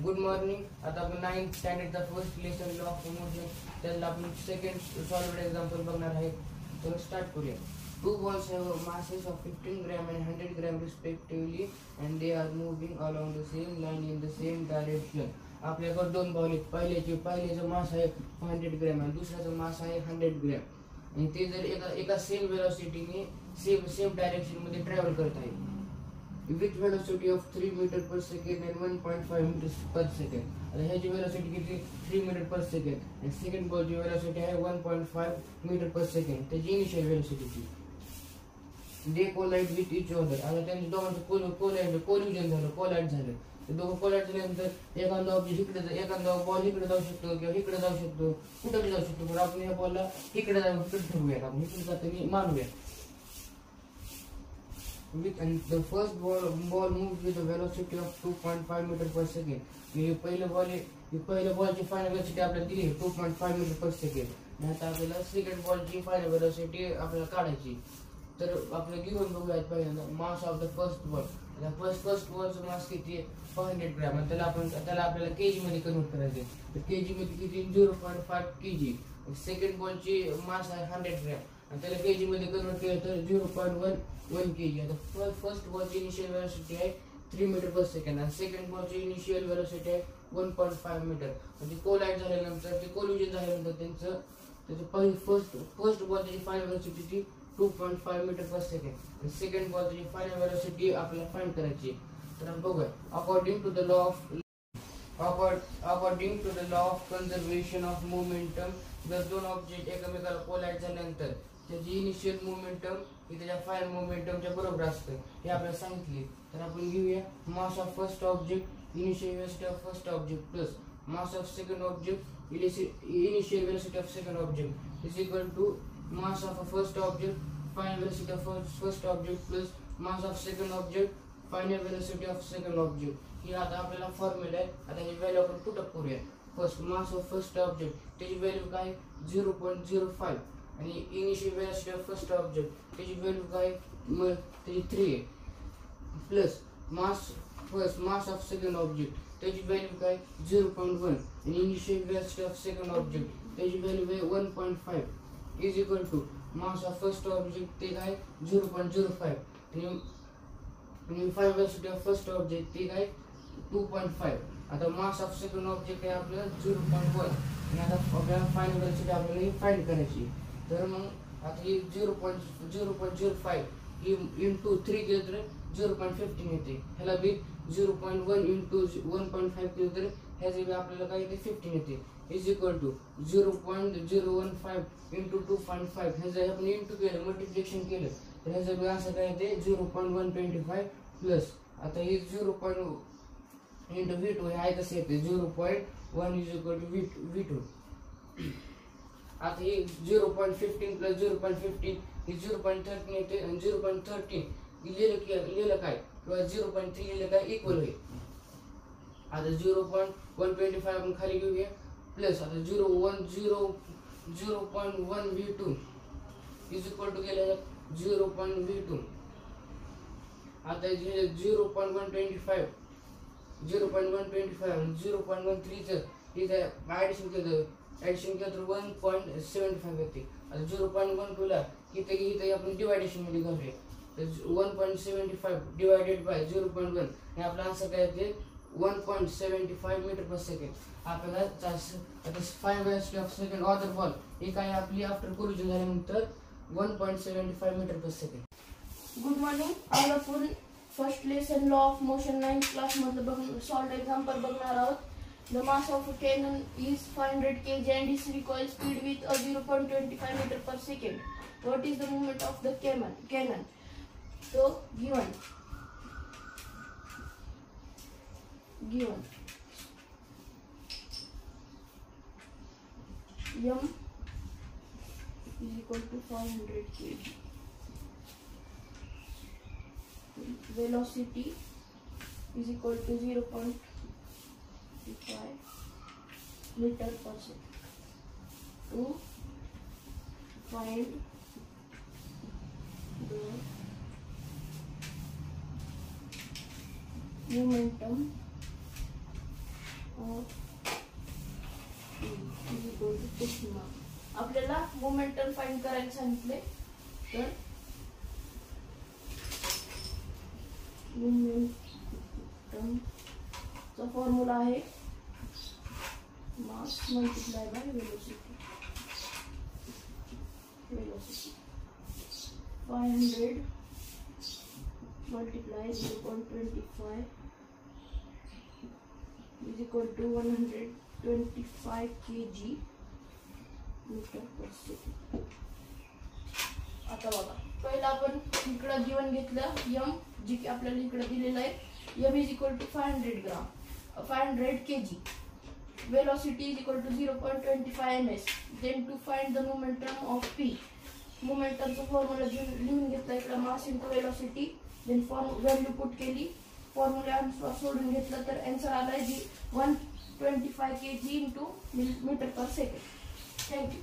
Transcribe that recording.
Good morning. आता आपण 9th स्टँडर्डचा first lesson law of motion त्याला आपण सेकंड सॉल्व्ड एक्झाम्पल बघणार आहे. तर स्टार्ट करूया. Two balls have masses of 15 gram and 100 gram respectively and they are moving along the same line in the same direction. आपल्याकडे दोन ball आहेत. पहिल्याचा मास आहे 100 ग्रॅम आणि दुसऱ्याचा मास आहे 100 ग्रॅम आणि ते जर एका सेम वेलोसिटीने सेम डायरेक्शन मध्ये ट्रॅव्हल करत आहे with velocity of 3 meter per second and 1.5 meters per second. आता ह्याची वेलोसिटी किती 3 मीटर पर सेकंड आणि सेकंड बॉलची वेलोसिटी आहे 1.5 मीटर पर सेकंड. त्याची initial velocity. They collide with each other. आता त्यांच्या दोघांचं कोलाइड झालं. ते दोघं कोलाइड झाल्यानंतर एखादा बॉल इकडे जाऊ शकतो किंवा इकडे जाऊ शकतो, कुठे जाऊ शकतो. पण आपण या बॉलला इकडे ठरवूयात, आपण इकडे जाताना मानूया. And the first ball moves with a velocity of 2.5 meter per second. पहिल्या बॉलची फायनल वेलोसिटी आपल्याला दिली 2.5 मीटर पर सेकंड. आता आपल्याला सेकंड बॉलची फायनल वेलोसिटी आपल्याला काढायची. तर आपलं गिव्हन बघूयात. पहिल्यांदा mass of the first ball. First बॉलचं मास किती आहे 500 ग्रॅम आणि त्याला आपल्याला केजी मध्ये कन्वर्ट करायचे. तर केजी मध्ये किती 0.5 केजी. सेकंड बॉलची मास आहे 100 ग्रॅम आणि त्याला केजी मध्ये कन्वर्ट केलं तर 0.1 केजी. आता फर्स्ट बॉलची इनिशियल वेलोसिटी आहे 3 मीटर पर सेकंड आणि सेकंड बॉलची इनिशियल वेलोसिटी आहे 1.5 मीटर. म्हणजे कोलाइड झाल्यानंतर ते कोल्युजन झाल्यानंतर त्याचं फर्स्ट बॉलची final velocity 2.5 meter per second. Second बॉलची फायनल वेलोसिटी आपल्याला फाइंड करायची. तर आपण बघूया. According to the law of conservation of momentum, जर दोन ऑब्जेक्ट एकमेकाला कोलाइड झाल्यानंतर त्याची इनिशियल मोमेंटम ही त्याच्या फायनल मोमेंटमच्या बरोबर असतं हे आपल्याला सांगितले. तर आपण घेऊया mass of first object initial velocity of first object plus mass of second object initial velocity of second object is equal to mass of first object final velocity of first object plus mass of second object final velocity of second object. ही आता आपल्याला formula आहे. आता ही value आपण put up करूया. First mass of first object त्याची value काय 0.05 आणि initial velocity of first object त्याची व्हॅल्यू काय त्याची 3 आहे plus mass of second object त्याची व्हॅल्यू काय 0.1 आणि initial velocity of second object त्याची व्हॅल्यू आहे 1.5 is equal to mass of first object ते काय 0.05 आणि final velocity of first object ते काय 2.5. आता मास ऑफ सेकंड ऑब्जेक्ट आहे आपल्याला 0.1 आणि आता आपल्याला फायनल वेलोसिटी आपल्याला फाइंड करायची. तर मग आता ही 0.05 ही इंटू 3 केलं तर 0.15 येते. ह्याला बी 0.1 इंटू 1.5 केलं तर ह्याचे बी आपल्याला काय येते 15 येते. इज इक्वल टू 0.015 इंटू 2.5 ह्याचं आपण इंटू केलं मल्टिप्लिकेशन केलं तर ह्याचं बी असं काय येते 0.125 प्लस आता हे 0. इंटू V2 हे आहे तसे येते 0.1 इज इक्वल टू V2. आता हे 0.15 प्लस 0.15 हे 0.13 येते आणि 0.13 लिहिलं काय किंवा 0.3 लिहिलं काय इक्वल होईल. आता 0.125 आपण खाली घेऊया प्लस आता 0.1 V2 इज इक्वल टू गेलं 0.V2. आता 0.125 आणि 0.13 इथं ऍडिशन केलं तर 1.75 येते. आता 0.12 ला इथे आपण डिवायडेशन मध्ये घालूया तर 1.75 डिवायडेड बाय 0.1 हे आपलं आन्सर काय येते 1.75 मीटर पर सेकंड. आपल्याला आता final velocity of second other ball ही काय आपली आफ्टर कोलिजन झाल्यानंतर 1.75 meter per second. Good morning. आज आपण first lesson law of motion 9th class मधलं सॉल्व्ड एक्झाम्पल बघणार आहोत. The mass of a cannon is 500 kg and its recoil speed with a 0.25 meter per second. What is the movement of the cannon? So given m is equal to 500 kg. Velocity is equal to 0.25 meter per second. To find the momentum आपल्याला momentum find करायला सांगितले, तर मोमेंटमचा formula आहे मास multiply by velocity. 500 multiply 0.25 is equal to 125 kg meter per second. आता बघा, पहिला आपण इकडे गिवन घेतलं m, जे की आपल्याला इकडे दिलेलं आहे. m is equal to 500 kg. Velocity is equal to 0.25 ms. Then to find the momentum of p, मोमेंटमचा फॉर्म्युला लिहून घेतला इकडे, mass into velocity. Then value put केली, फॉर्म्युला सोडून घेतलं, तर आन्सर आलाय 125 kg into meter per second. Thank you.